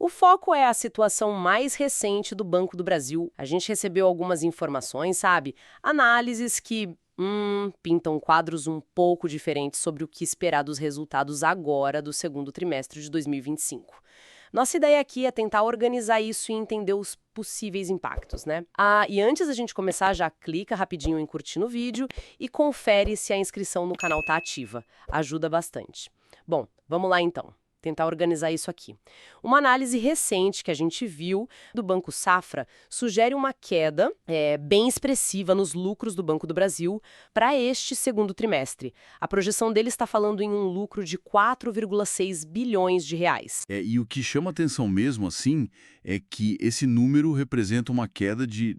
O foco é a situação mais recente do Banco do Brasil. A gente recebeu algumas informações, sabe? Análises que pintam quadros um pouco diferentes sobre o que esperar dos resultados agora do segundo trimestre de 2025. Nossa ideia aqui é tentar organizar isso e entender os possíveis impactos, né? E antes da gente começar, já clica rapidinho em curtir no vídeo e confere se a inscrição no canal tá ativa. Ajuda bastante. Bom, vamos lá então. Tentar organizar isso aqui. Uma análise recente que a gente viu do Banco Safra sugere uma queda bem expressiva nos lucros do Banco do Brasil para este segundo trimestre. A projeção dele está falando em um lucro de 4,6 bilhões de reais. E o que chama atenção mesmo assim é que esse número representa uma queda de,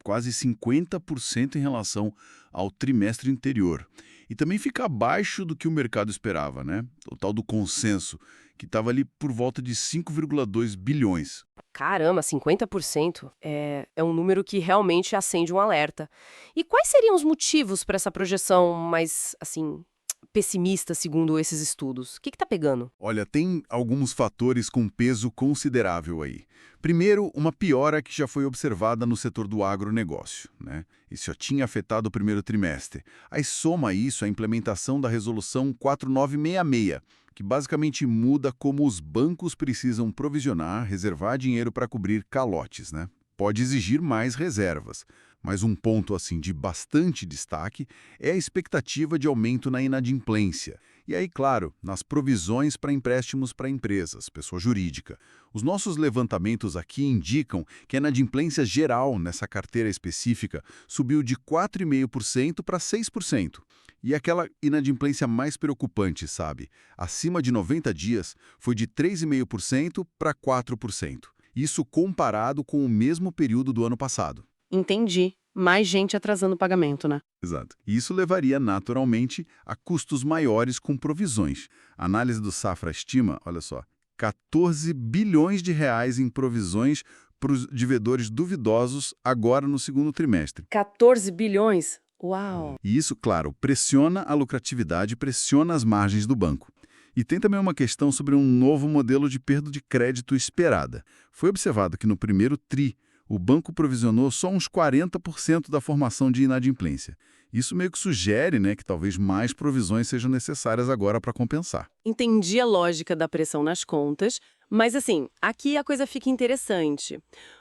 quase 50% em relação ao trimestre anterior. E também fica abaixo do que o mercado esperava, né? O tal do consenso, que estava ali por volta de 5,2 bilhões. Caramba, 50% é um número que realmente acende um alerta. E quais seriam os motivos para essa projeção mais, assim, pessimista, segundo esses estudos? O que está pegando? Olha, tem alguns fatores com peso considerável aí. Primeiro, uma piora que já foi observada no setor do agronegócio, né? Isso já tinha afetado o primeiro trimestre. Aí soma isso a implementação da Resolução 4966, que basicamente muda como os bancos precisam provisionar, reservar dinheiro para cobrir calotes, né? Pode exigir mais reservas. Mas um ponto assim de bastante destaque é a expectativa de aumento na inadimplência. E aí, claro, nas provisões para empréstimos para empresas, pessoa jurídica. Os nossos levantamentos aqui indicam que a inadimplência geral nessa carteira específica subiu de 4,5% para 6%. E aquela inadimplência mais preocupante, sabe? Acima de 90 dias, foi de 3,5% para 4%. Isso comparado com o mesmo período do ano passado. Entendi. Mais gente atrasando o pagamento, né? Exato. Isso levaria, naturalmente, a custos maiores com provisões. A análise do Safra estima, olha só, 14 bilhões de reais em provisões para os devedores duvidosos agora no segundo trimestre. 14 bilhões? Uau! E isso, claro, pressiona a lucratividade, pressiona as margens do banco. E tem também uma questão sobre um novo modelo de perda de crédito esperada. Foi observado que no primeiro TRI, o banco provisionou só uns 40% da formação de inadimplência. Isso meio que sugere, né, que talvez mais provisões sejam necessárias agora para compensar. Entendi a lógica da pressão nas contas, mas assim, aqui a coisa fica interessante,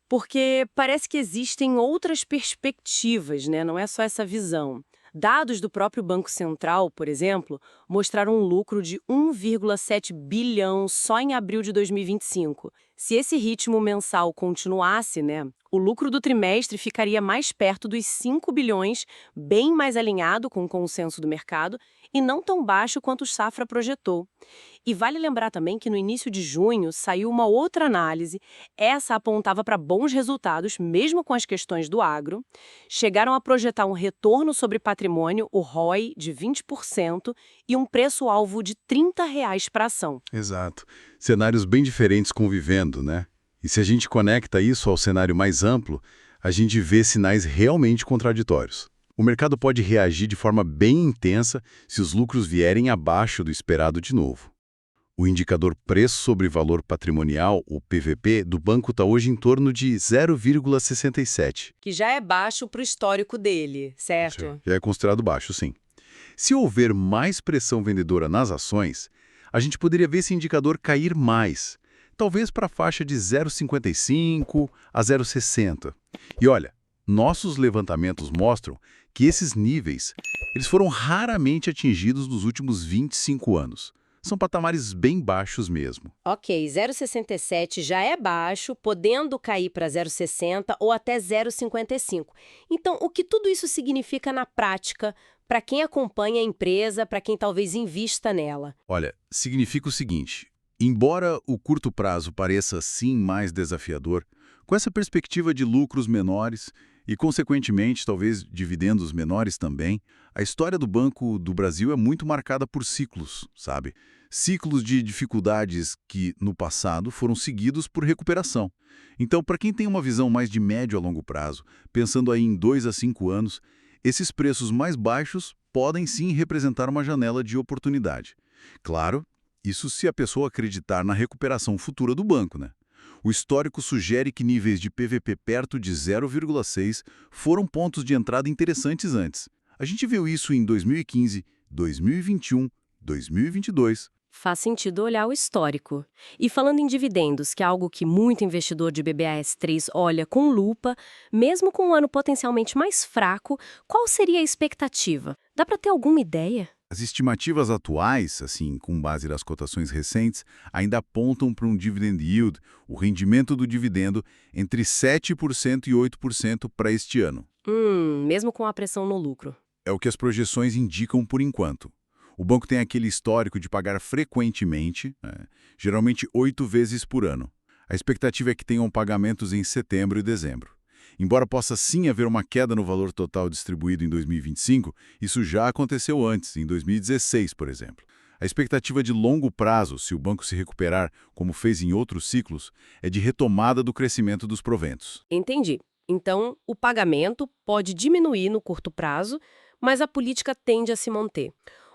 porque parece que existem outras perspectivas, né? Não é só essa visão. Dados do próprio Banco Central, por exemplo, mostraram um lucro de 1,7 bilhão só em abril de 2025. Se esse ritmo mensal continuasse, né, o lucro do trimestre ficaria mais perto dos 5 bilhões, bem mais alinhado com o consenso do mercado e não tão baixo quanto o Safra projetou. E vale lembrar também que no início de junho saiu uma outra análise, essa apontava para bons resultados, mesmo com as questões do agro. Chegaram a projetar um retorno sobre patrimônio, o ROI, de 20% e um preço-alvo de R$ 30 para a ação. Exato. Cenários bem diferentes convivendo, né? E se a gente conecta isso ao cenário mais amplo, a gente vê sinais realmente contraditórios. O mercado pode reagir de forma bem intensa se os lucros vierem abaixo do esperado de novo. O indicador preço sobre valor patrimonial, o PVP, do banco está hoje em torno de 0,67. Que já é baixo para o histórico dele, certo? Já é considerado baixo, sim. Se houver mais pressão vendedora nas ações, a gente poderia ver esse indicador cair mais, talvez para a faixa de 0,55 a 0,60. E olha, nossos levantamentos mostram que esses níveis eles foram raramente atingidos nos últimos 25 anos. São patamares bem baixos mesmo. Ok, 0,67 já é baixo, podendo cair para 0,60 ou até 0,55. Então, o que tudo isso significa na prática para quem acompanha a empresa, para quem talvez invista nela? Olha, significa o seguinte: embora o curto prazo pareça sim mais desafiador, com essa perspectiva de lucros menores e, consequentemente, talvez dividendos menores também, a história do Banco do Brasil é muito marcada por ciclos, sabe? Ciclos de dificuldades que, no passado, foram seguidos por recuperação. Então, para quem tem uma visão mais de médio a longo prazo, pensando aí em 2 a 5 anos, esses preços mais baixos podem sim representar uma janela de oportunidade. Claro, isso se a pessoa acreditar na recuperação futura do banco, né? O histórico sugere que níveis de PVP perto de 0,6 foram pontos de entrada interessantes antes. A gente viu isso em 2015, 2021, 2022. Faz sentido olhar o histórico. E falando em dividendos, que é algo que muito investidor de BBAS3 olha com lupa, mesmo com um ano potencialmente mais fraco, qual seria a expectativa? Dá para ter alguma ideia? As estimativas atuais, assim, com base nas cotações recentes, ainda apontam para um dividend yield, o rendimento do dividendo, entre 7% e 8% para este ano. Mesmo com a pressão no lucro. É o que as projeções indicam por enquanto. O banco tem aquele histórico de pagar frequentemente, geralmente 8 vezes por ano. A expectativa é que tenham pagamentos em setembro e dezembro. Embora possa sim haver uma queda no valor total distribuído em 2025, isso já aconteceu antes, em 2016, por exemplo. A expectativa de longo prazo, se o banco se recuperar, como fez em outros ciclos, é de retomada do crescimento dos proventos. Entendi. Então, o pagamento pode diminuir no curto prazo, mas a política tende a se manter.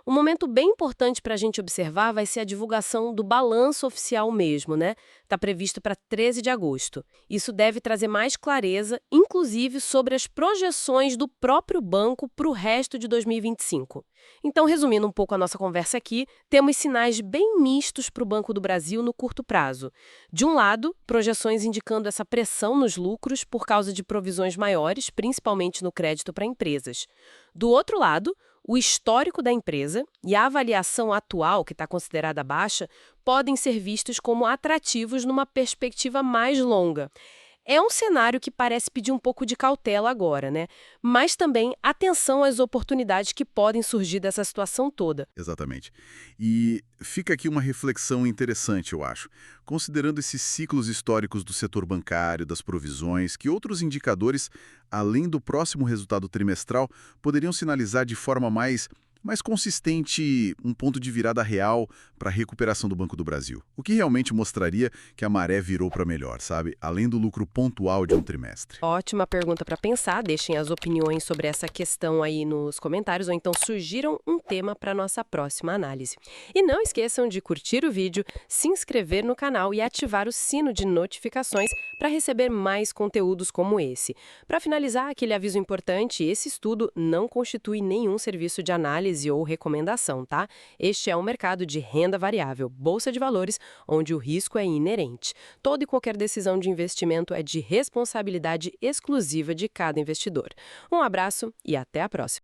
Um momento bem importante para a gente observar vai ser a divulgação do balanço oficial mesmo, né? Está previsto para 13 de agosto. Isso deve trazer mais clareza, inclusive sobre as projeções do próprio banco para o resto de 2025. Então, resumindo um pouco a nossa conversa aqui, temos sinais bem mistos para o Banco do Brasil no curto prazo. De um lado, projeções indicando essa pressão nos lucros por causa de provisões maiores, principalmente no crédito para empresas. Do outro lado, o histórico da empresa e a avaliação atual, que está considerada baixa, podem ser vistos como atrativos numa perspectiva mais longa. É um cenário que parece pedir um pouco de cautela agora, né? Mas também atenção às oportunidades que podem surgir dessa situação toda. Exatamente. E fica aqui uma reflexão interessante, eu acho. Considerando esses ciclos históricos do setor bancário, das provisões, que outros indicadores, além do próximo resultado trimestral, poderiam sinalizar de forma mais consistente um ponto de virada real para a recuperação do Banco do Brasil. O que realmente mostraria que a maré virou para melhor, sabe? Além do lucro pontual de um trimestre. Ótima pergunta para pensar. Deixem as opiniões sobre essa questão aí nos comentários ou então sugiram um tema para nossa próxima análise. E não esqueçam de curtir o vídeo, se inscrever no canal e ativar o sino de notificações para receber mais conteúdos como esse. Para finalizar, aquele aviso importante, esse estudo não constitui nenhum serviço de análise ou recomendação, tá? Este é um mercado de renda variável, bolsa de valores, onde o risco é inerente. Toda e qualquer decisão de investimento é de responsabilidade exclusiva de cada investidor. Um abraço e até a próxima!